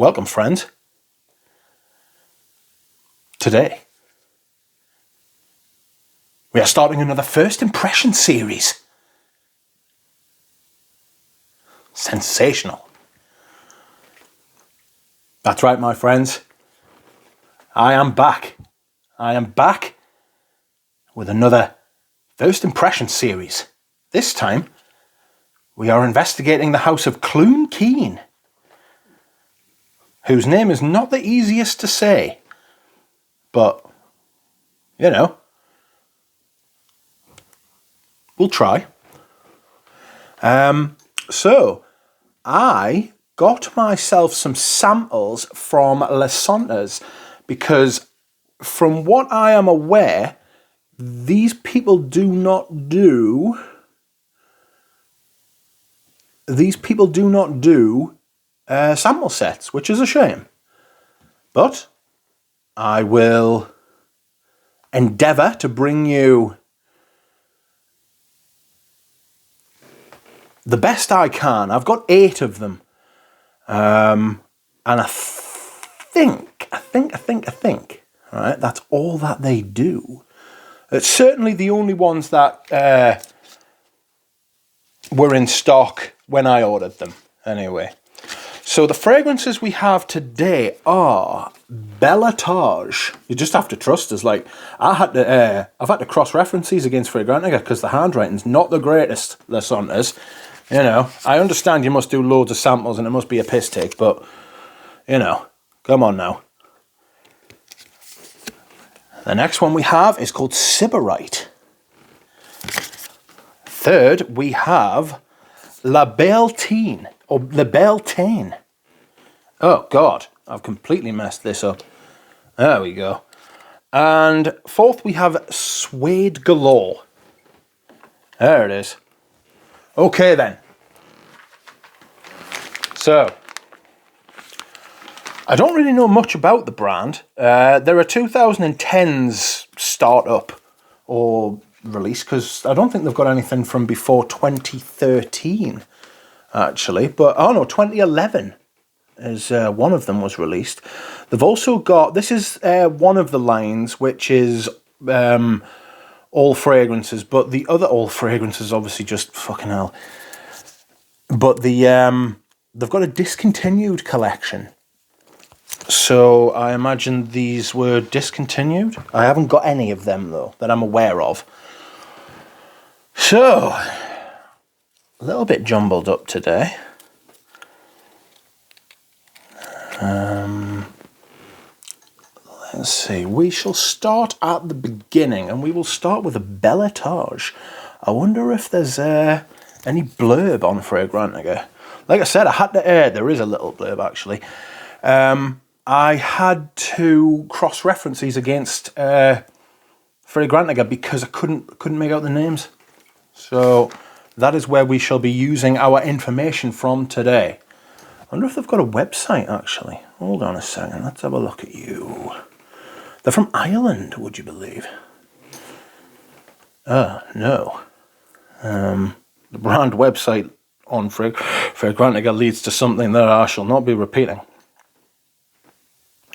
Welcome, friends. Today, we are starting another first impression series. Sensational. That's right, my friends. I am back. I am back with another first impression series. This time, we are investigating the house of Cloon Keen, whose name is not the easiest to say, but, you know, we'll try. So, I got myself some samples from Belletage because, from what I am aware, these people do not do sample sets, which is a shame. But I will endeavour to bring you the best I can. I've got 8 of them. And I think, right, that's all that they do. It's certainly the only ones that were in stock when I ordered them, anyway. So the fragrances we have today are Belletage. You just have to trust us. Like, I've had to cross-reference these against Fragrantica because the handwriting's not the greatest, Belletage. You know, I understand you must do loads of samples and it must be a piss take, but, you know, come on now. The next one we have is called Sybarite. Third, we have Belle Ten, or Belle Ten. Oh, God, I've completely messed this up. There we go. And fourth, we have Suede Galore. There it is. Okay, then. So, I don't really know much about the brand. They're a 2010s start-up or release, because I don't think they've got anything from before 2013, actually. But, oh no, 2011 is one of them was released. They've also got, this is one of the lines, which is all fragrances, but the other all fragrances obviously just fucking hell. But they've got a discontinued collection. So I imagine these were discontinued. I haven't got any of them though that I'm aware of. So a little bit jumbled up today. Let's see, we shall start at the beginning, and we will start with a Belletage. I wonder if there's any blurb on Fragrantica. Like I said, I had to there is a little blurb actually. I had to cross-reference these against Fragrantica because I couldn't make out the names. So that is where we shall be using our information from today. I wonder if they've got a website actually. Hold on a second, let's have a look at you. They're from Ireland, would you believe? No. The brand website on Fragrantica leads to something that I shall not be repeating.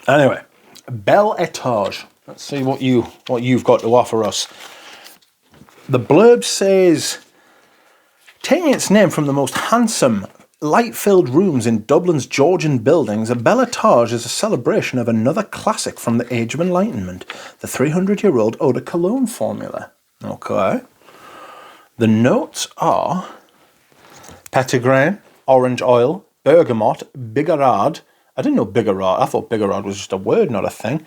Anyway, Belletage. Let's see what you've got to offer us. The blurb says, taking its name from the most handsome, light-filled rooms in Dublin's Georgian buildings, a Belletage is a celebration of another classic from the Age of Enlightenment, the 300-year-old eau de cologne formula. Okay. The notes are petitgrain, orange oil, bergamot, bigarade. I didn't know bigarade. I thought bigarade was just a word, not a thing.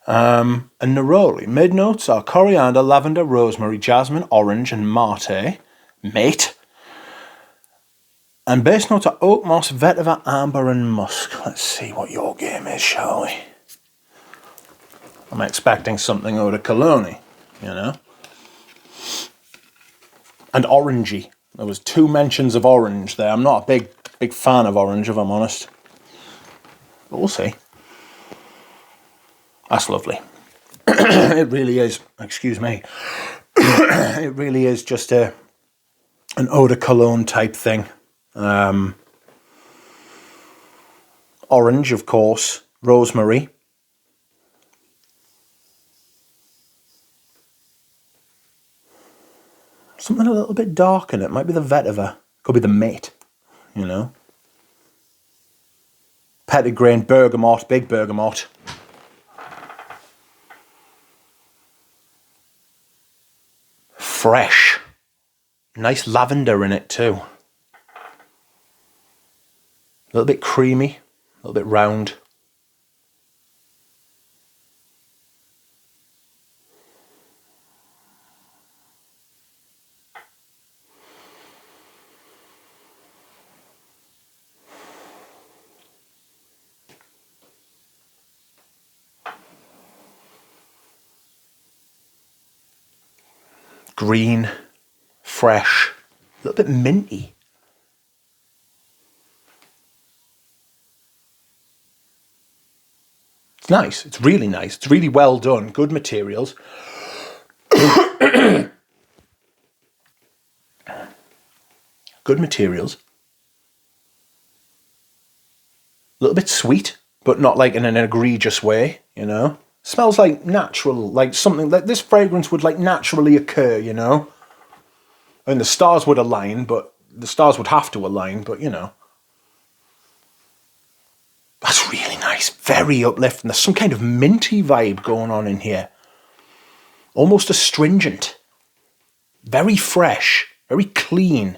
And neroli. Mid notes are coriander, lavender, rosemary, jasmine, orange, and mate. And base notes are oak moss, vetiver, amber, and musk. Let's see what your game is, shall we? I'm expecting something eau de cologne, you know. And orangey. There was 2 mentions of orange there. I'm not a big fan of orange, if I'm honest. But we'll see. That's lovely. It really is. Excuse me. It really is just an eau de cologne type thing. Orange, of course. Rosemary. Something a little bit dark in it. Might be the vetiver. Could be the mate, you know. Petitgrain, bergamot, big bergamot. Fresh. Nice lavender in it too. A little bit creamy, a little bit round. Green, fresh, a little bit minty. It's nice. It's really nice. It's really well done. Good materials. Good materials. A little bit sweet, but not like in an egregious way, you know. Smells like natural, like something like this fragrance would like naturally occur, you know. I mean, the stars would align, but the stars would have to align, but you know. That's really nice. Very uplifting. There's some kind of minty vibe going on in here. Almost astringent. Very fresh. Very clean.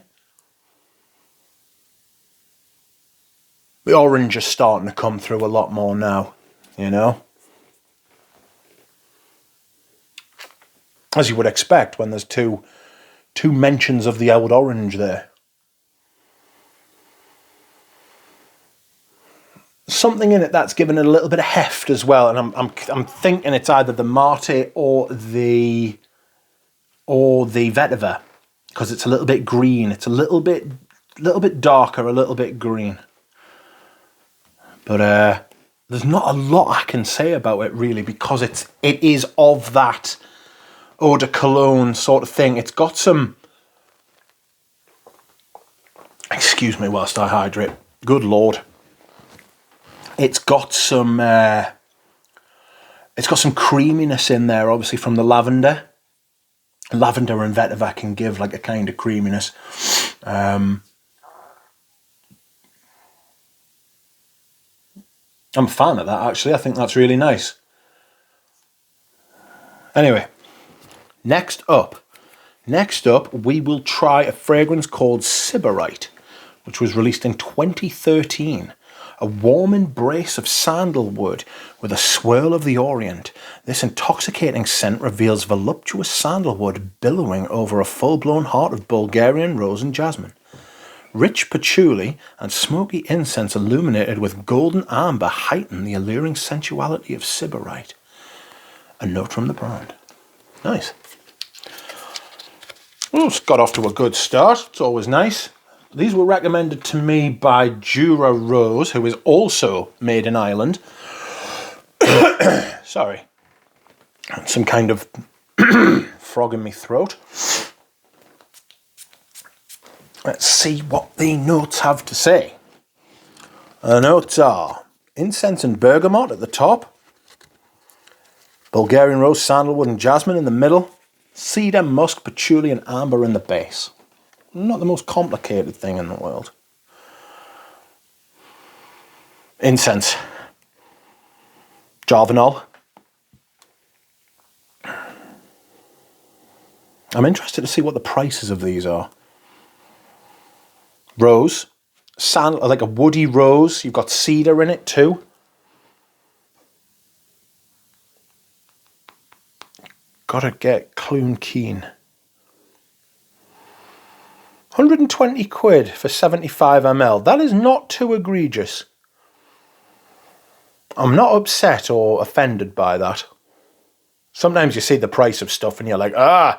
The orange is starting to come through a lot more now, you know. As you would expect when there's two mentions of the old orange there. Something in it that's given it a little bit of heft as well, and I'm thinking it's either the Mate or the vetiver, because it's a little bit green. It's a little bit darker, a little bit green. But there's not a lot I can say about it really, because it is of that eau de cologne sort of thing. It's got some. Excuse me whilst I hydrate. Good Lord. It's got some creaminess in there, obviously from the lavender. Lavender and vetiver can give like a kind of creaminess. I'm a fan of that, actually. I think that's really nice. Anyway, next up, we will try a fragrance called Sybarite, which was released in 2013. A warm embrace of sandalwood with a swirl of the Orient. This intoxicating scent reveals voluptuous sandalwood billowing over a full-blown heart of Bulgarian rose and jasmine. Rich patchouli and smoky incense illuminated with golden amber heighten the alluring sensuality of Sybarite. A note from the brand. Nice. Well, it's got off to a good start. It's always nice. These were recommended to me by Jura Rose, who is also made in Ireland. Sorry. Some kind of frog in my throat. Let's see what the notes have to say. The notes are incense and bergamot at the top, Bulgarian rose, sandalwood and jasmine in the middle, cedar, musk, patchouli and amber in the base. Not the most complicated thing in the world. Incense. Jarvinol. I'm interested to see what the prices of these are. Rose. Like a woody rose. You've got cedar in it too. Gotta get Cloon Keen. 120 quid for 75 ml. That is not too egregious. I'm not upset or offended by that. Sometimes you see the price of stuff and you're like, I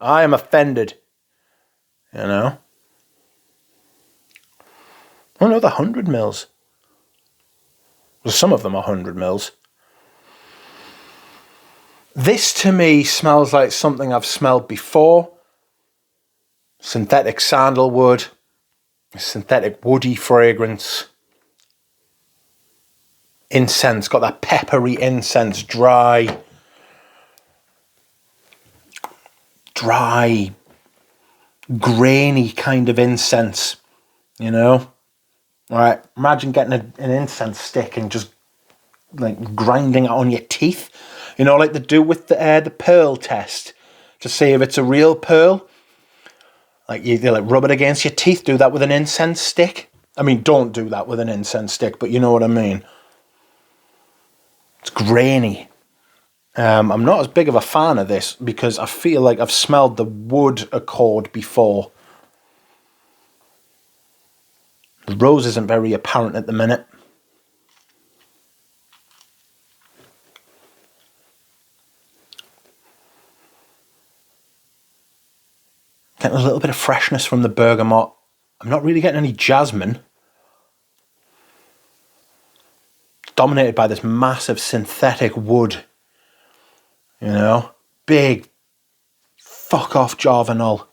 am offended. You know? Oh no, they're 100 mils. Well, some of them are 100 mils. This to me smells like something I've smelled before. Synthetic sandalwood, a synthetic woody fragrance. incense, got that peppery incense, dry, grainy kind of incense, you know? Right, imagine getting an incense stick and just like grinding it on your teeth, you know, like they do with the pearl test to see if it's a real pearl. Like you like rub it against your teeth, do that with an incense stick. I mean, don't do that with an incense stick, but you know what I mean. It's grainy. I'm not as big of a fan of this because I feel like I've smelled the wood accord before. The rose isn't very apparent at the minute. Getting a little bit of freshness from the bergamot. I'm not really getting any jasmine. Dominated by this massive synthetic wood. You know? Big fuck off Jarvanol.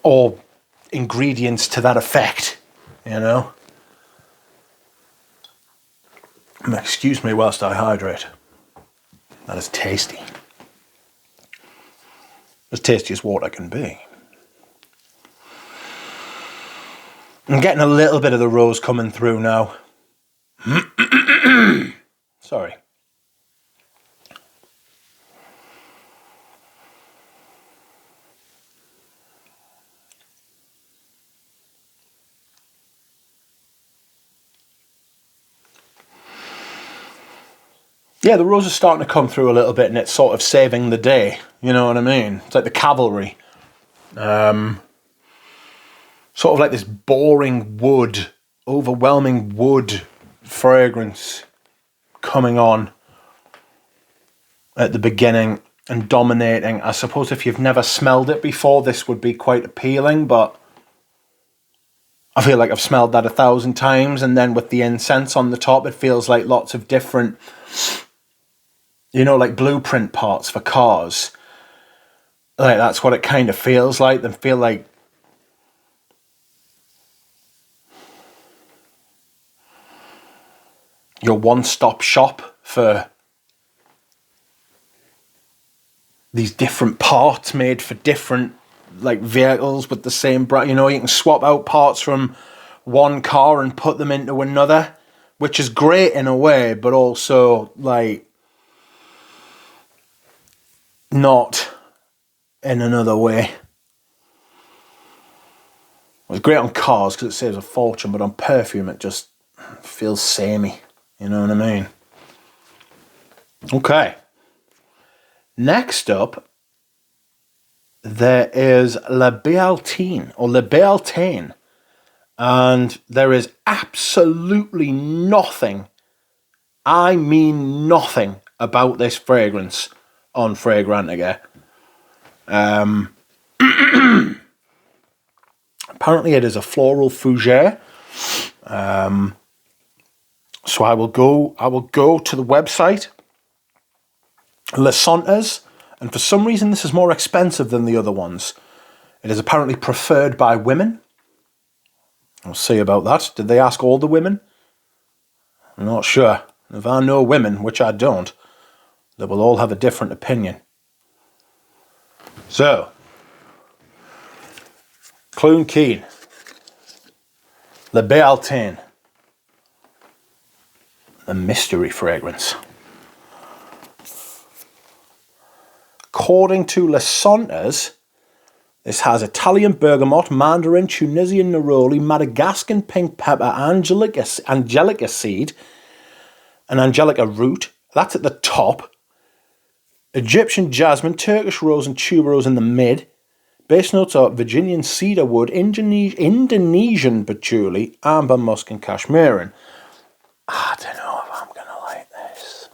Or ingredients to that effect. You know? Excuse me whilst I hydrate. That is tasty. As tasty as water can be. I'm getting a little bit of the rose coming through now. Sorry. Yeah, the rose is starting to come through a little bit and it's sort of saving the day. You know what I mean? It's like the cavalry. Sort of like this boring wood, overwhelming wood fragrance coming on at the beginning and dominating. I suppose if you've never smelled it before, this would be quite appealing, but I feel like I've smelled that 1,000 times, and then with the incense on the top, it feels like lots of different, you know, like blueprint parts for cars. Like, that's what it kind of feels like. They feel like your one-stop shop for these different parts made for different like vehicles with the same brand. You know, you can swap out parts from one car and put them into another, which is great in a way, but also like not in another way. It's great on cars because it saves a fortune, but on perfume it just feels samey. You know what I mean? Okay. Next up, there is Le Belle Ten, or Le Belle Ten, and there is absolutely nothing, I mean nothing, about this fragrance on Fragrantica. Apparently it is a floral fougere. So I will go to the website, Le Santes, and for some reason this is more expensive than the other ones. It is apparently preferred by women. We'll see about that. Did they ask all the women? I'm not sure. If I know women, which I don't, they will all have a different opinion. So, Cloon Keen, Le Belle Ten, a mystery fragrance. According to Le Santes, this has Italian bergamot, mandarin, Tunisian neroli, Madagascan pink pepper, angelica seed, and angelica root. That's at the top. Egyptian jasmine, Turkish rose, and tuberose in the mid. Base notes are Virginian cedar wood, Indonesian patchouli, amber musk, and cashmerean. I don't know if I'm going to like this.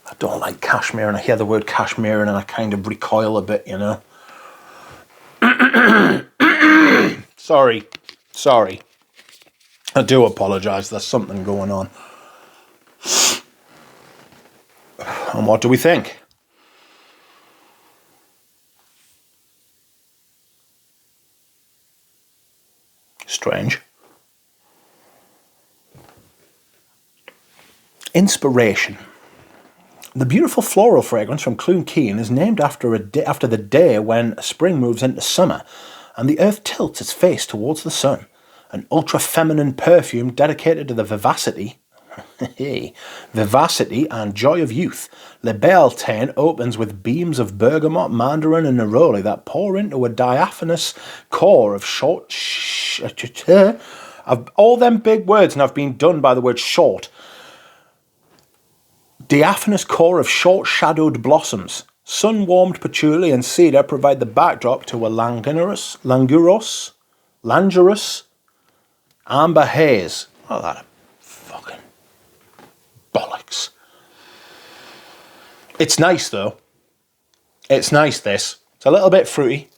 I don't like cashmere, and I hear the word cashmere and I kind of recoil a bit, you know. Sorry. I do apologise, there's something going on. And what do we think? Strange. Inspiration. The beautiful floral fragrance from Cloon Keen is named after the day when spring moves into summer and the earth tilts its face towards the sun. An ultra-feminine perfume dedicated to the vivacity and joy of youth. Belle Ten opens with beams of bergamot, mandarin and neroli that pour into a diaphanous core of short... all them big words, and I've been done by the word short. Diaphanous core of short-shadowed blossoms. Sun-warmed patchouli and cedar provide the backdrop to a languorous amber haze. Oh, that fucking bollocks. It's nice, though. It's nice, this. It's a little bit fruity.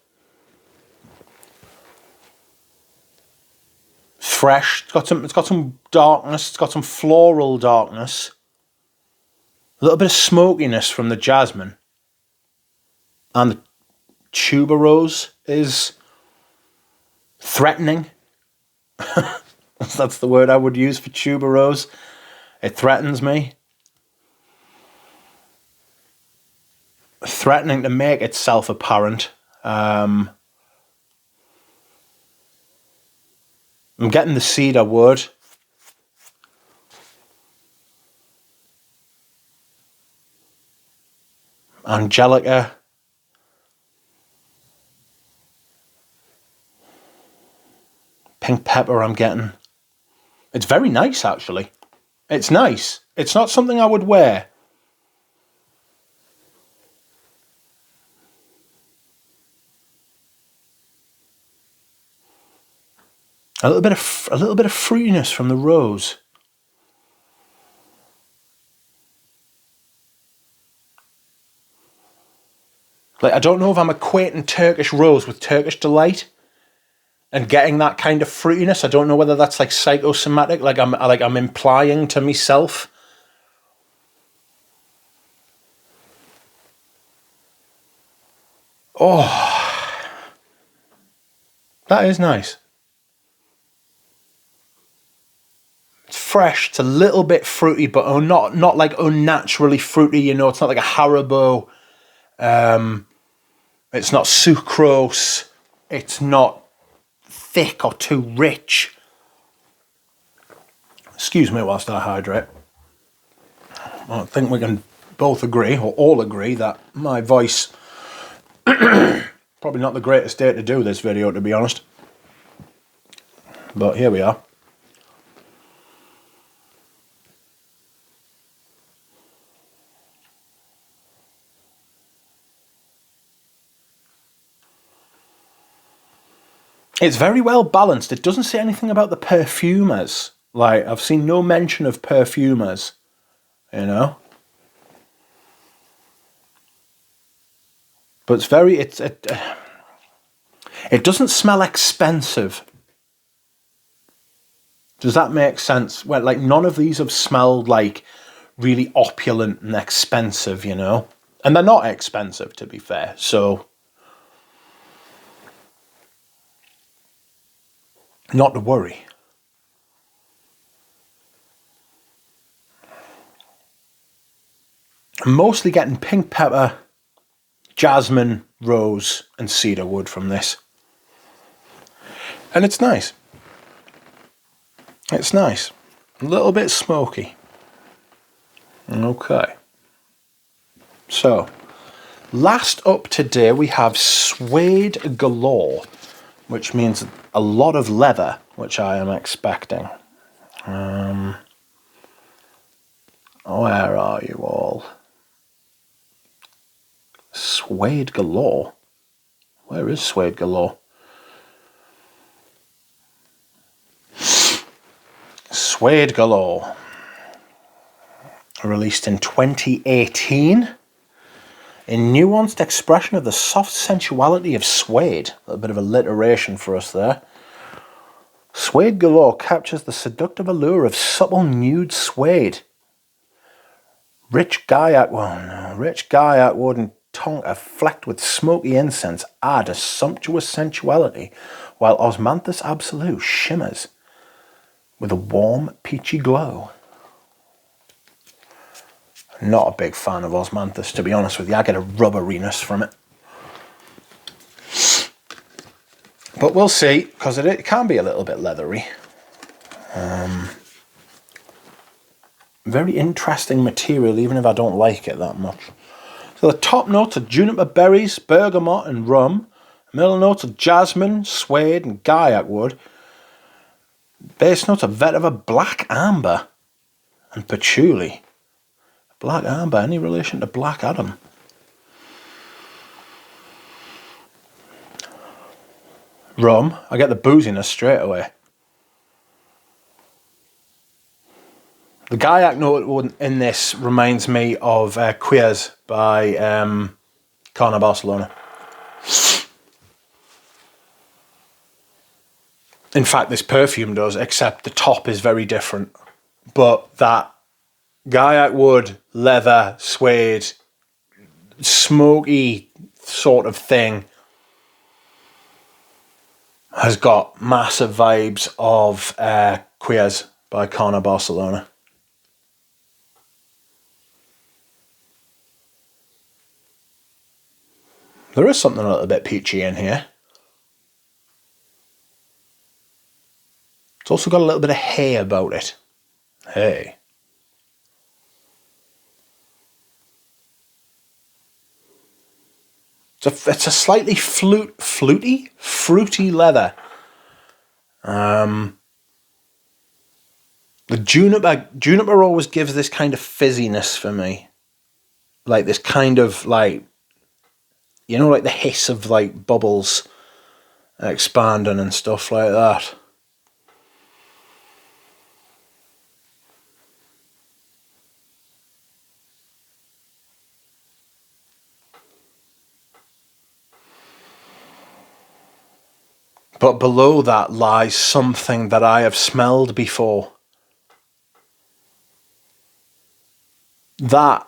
It's fresh. It's got some darkness. It's got some floral darkness. A little bit of smokiness from the jasmine. And the tuberose is threatening. That's the word I would use for tuberose. It threatens me. Threatening to make itself apparent. I'm getting the cedar wood. Angelica. Pink pepper I'm getting. It's very nice, actually. It's nice. It's not something I would wear. A little bit of fruitiness from the rose. Like, I don't know if I'm equating Turkish rose with Turkish delight and getting that kind of fruitiness. I don't know whether that's like psychosomatic, like I'm implying to myself. Oh, that is nice. It's fresh. It's a little bit fruity, but not like unnaturally fruity. You know, it's not like a Haribo. It's not sucrose. It's not thick or too rich. Excuse me whilst I hydrate. I think we can both agree, or all agree, that my voice... probably not the greatest day to do this video, to be honest. But here we are. It's very well balanced. It doesn't say anything about the perfumers. Like, I've seen no mention of perfumers, you know. But it's very, it doesn't smell expensive. Does that make sense? Well, like, none of these have smelled like really opulent and expensive, you know. And they're not expensive, to be fair, so... not to worry. I'm mostly getting pink pepper, jasmine, rose and cedar wood from this. And it's nice. It's nice. A little bit smoky. Okay. So, last up today we have Suede Galore, which means a lot of leather, which I am expecting. Where are you all? Suede Galore. Where is Suede Galore? Suede Galore. Released in 2018. A nuanced expression of the soft sensuality of suede. A little bit of alliteration for us there. Suede Galore captures the seductive allure of supple nude suede. Rich gaiac wood and tonka flecked with smoky incense add a sumptuous sensuality, while Osmanthus Absolute shimmers with a warm, peachy glow. Not a big fan of osmanthus, to be honest with you. I get a rubberiness from it. But we'll see, because it can be a little bit leathery. Very interesting material, even if I don't like it that much. So the top notes are juniper berries, bergamot and rum. Middle notes are jasmine, suede and gaiac wood. Base notes are vetiver, black amber and patchouli. Black amber, any relation to Black Adam? Rum, I get the booziness straight away. The gaiac note in this reminds me of Queers by Carna Barcelona. In fact, this perfume does, except the top is very different. But that gaiac wood, leather, suede, smoky sort of thing has got massive vibes of Queers by Carna Barcelona. There is something a little bit peachy in here. It's also got a little bit of hay about it. Hey. It's a slightly fruity leather. The juniper always gives this kind of fizziness for me. Like this kind of like, you know, like the hiss of like bubbles expanding and stuff like that. But below that lies something that I have smelled before. That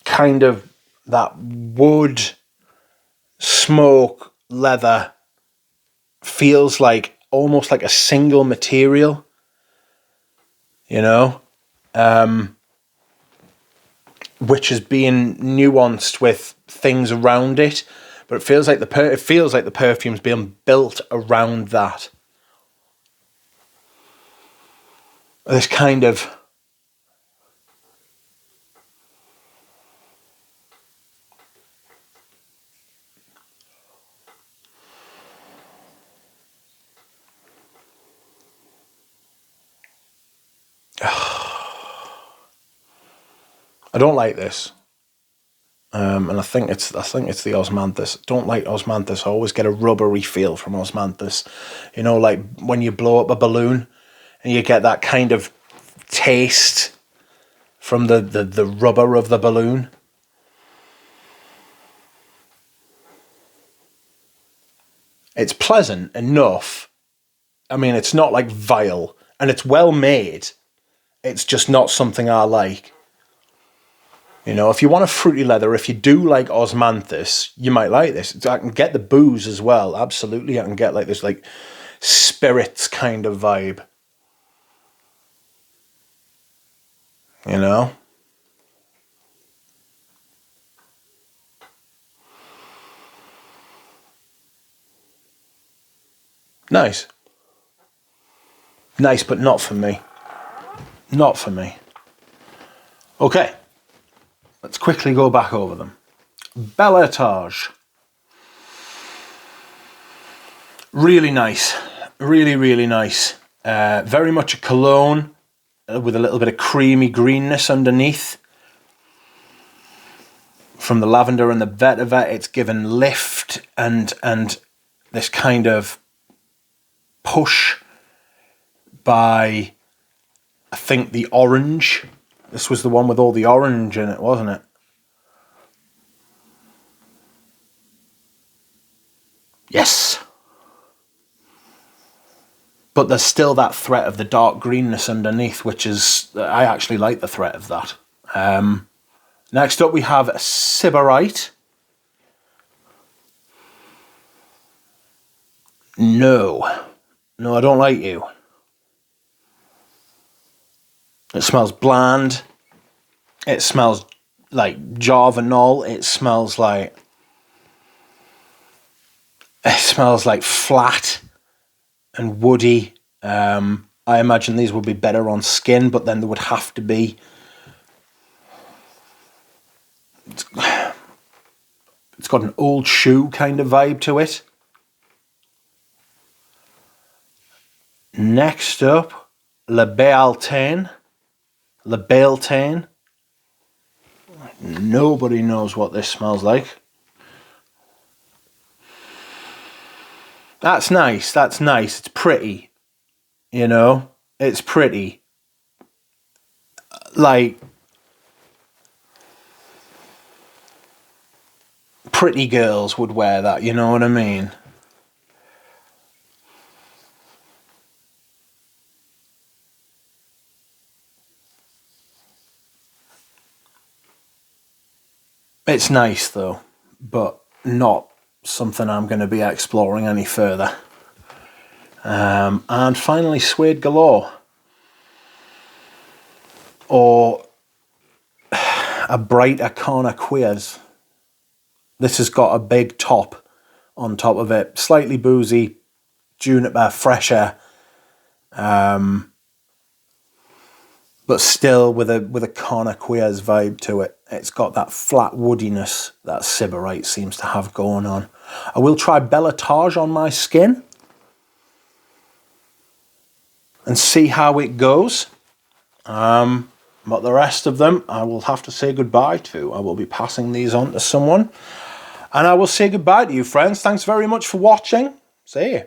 kind of, that wood, smoke, leather feels like almost like a single material, you know, which is being nuanced with things around it. But it feels like the perfume's being built around that. This kind of I don't like this. And I think it's the osmanthus. Don't like osmanthus. I always get a rubbery feel from osmanthus. You know, like when you blow up a balloon and you get that kind of taste from the rubber of the balloon. It's pleasant enough. I mean, it's not like vile, and it's well made. It's just not something I like. You know, if you want a fruity leather, if you do like osmanthus, you might like this. I can get the booze as well. Absolutely, I can get like this like spirits kind of vibe. You know? Nice. Nice, but not for me. Not for me. Okay. Let's quickly go back over them. Belletage. Really nice. Really, really nice. Very much a cologne with a little bit of creamy greenness underneath. From the lavender and the vetiver, it's given lift and this kind of push by, I think, the orange. This was the one with all the orange in it, wasn't it? Yes. But there's still that threat of the dark greenness underneath, which is, I actually like the threat of that. Next up we have Sybarite. No, I don't like you. It smells bland. It smells like Javanol. It smells like flat and woody. I imagine these would be better on skin, but then there would have to be... It's got an old shoe kind of vibe to it. Next up, Belle Ten. Belle Ten. Nobody knows what this smells like. That's nice, that's nice. It's pretty, you know? It's pretty. Like, pretty girls would wear that, you know what I mean? It's nice though, but not something I'm going to be exploring any further. And finally, Suede Galore, or a brighter corner queers. This has got a big top on top of it, slightly boozy, juniper, fresher, but still with a corner queers vibe to it. It's got that flat woodiness that Sybarite seems to have going on. I will try Belletage on my skin and see how it goes. But the rest of them I will have to say goodbye to. I will be passing these on to someone. And I will say goodbye to you, friends. Thanks very much for watching. See you.